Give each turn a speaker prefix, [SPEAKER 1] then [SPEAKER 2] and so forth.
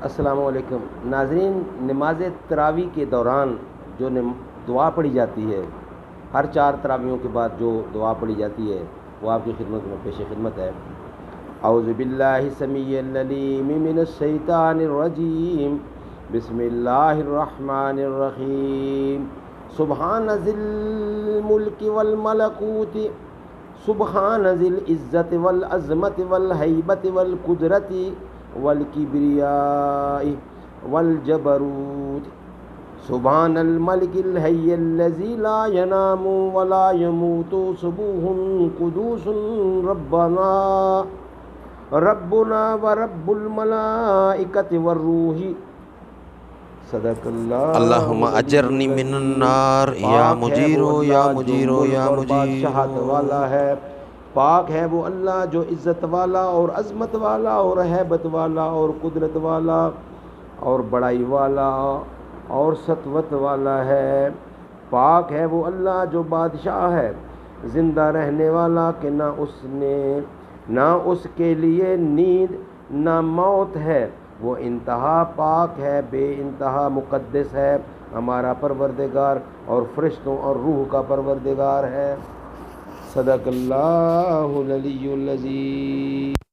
[SPEAKER 1] السلام علیکم ناظرین، نماز تراویح کے دوران جو دعا پڑھی جاتی ہے، ہر 4 تراویحوں کے بعد جو دعا پڑھی جاتی ہے وہ آپ کی خدمت میں پیش خدمت ہے۔ اعوذ باللہ السمیع العلیم من الشیطان الرجیم، بسم اللہ الرحمن الرحیم۔ سبحان ذی الملک والملکوت، سبحان ذی العزت والعظمت والہیبت والقدرت والکبریاء والجبروت، سبحان الملک الحی الذی لا ینام ولا یموت، سبوح قدوس ربنا ورب الملائکۃ والروح۔ صدق اللہ۔
[SPEAKER 2] اللہم اجرنی من النار یا مجیرو یا مجیرو یا
[SPEAKER 1] بادشاہت والا
[SPEAKER 2] مجیر۔
[SPEAKER 1] ہے، پاک ہے وہ اللہ جو عزت والا اور عظمت والا اور ہیبت والا اور قدرت والا اور بڑائی والا اور سطوت والا ہے۔ پاک ہے وہ اللہ جو بادشاہ ہے، زندہ رہنے والا کہ نہ اس کے لیے نیند نہ موت ہے، وہ انتہا پاک ہے، بے انتہا مقدس ہے، ہمارا پروردگار اور فرشتوں اور روح کا پروردگار ہے۔ صدق اللہ العلی العظیم۔